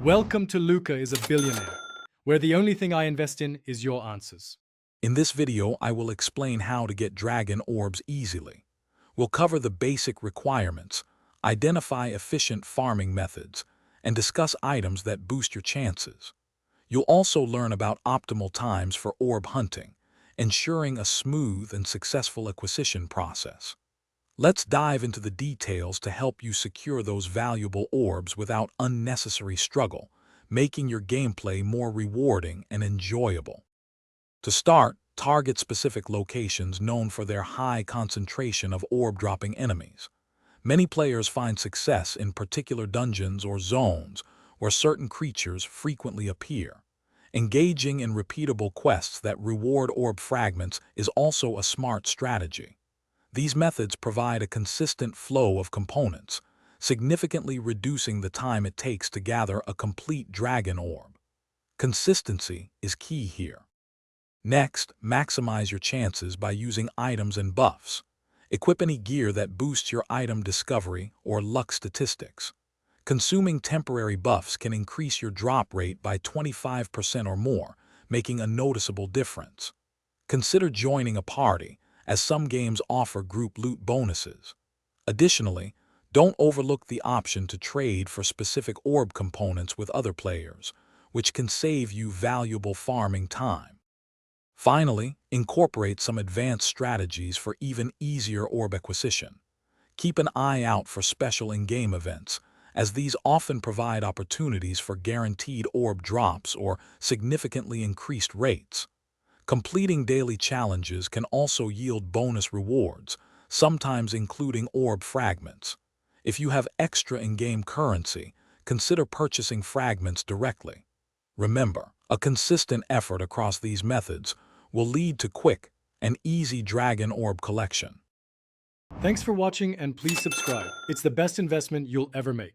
Welcome to Luca is a Billionaire, where the only thing I invest in is your answers. In this video, I will explain how to get Dragon Orbs easily. We'll cover the basic requirements, identify efficient farming methods, and discuss items that boost your chances. You'll also learn about optimal times for orb hunting, ensuring a smooth and successful acquisition process. Let's dive into the details to help you secure those valuable orbs without unnecessary struggle, making your gameplay more rewarding and enjoyable. To start, target specific locations known for their high concentration of orb-dropping enemies. Many players find success in particular dungeons or zones where certain creatures frequently appear. Engaging in repeatable quests that reward orb fragments is also a smart strategy. These methods provide a consistent flow of components, significantly reducing the time it takes to gather a complete Dragon Orb. Consistency is key here. Next, maximize your chances by using items and buffs. Equip any gear that boosts your item discovery or luck statistics. Consuming temporary buffs can increase your drop rate by 25% or more, making a noticeable difference. Consider joining a party, as some games offer group loot bonuses. Additionally, don't overlook the option to trade for specific orb components with other players, which can save you valuable farming time. Finally, incorporate some advanced strategies for even easier orb acquisition. Keep an eye out for special in-game events, as these often provide opportunities for guaranteed orb drops or significantly increased rates. Completing daily challenges can also yield bonus rewards, sometimes including orb fragments. If you have extra in-game currency, consider purchasing fragments directly. Remember, a consistent effort across these methods will lead to quick and easy Dragon Orb collection. Thanks for watching and please subscribe. It's the best investment you'll ever make.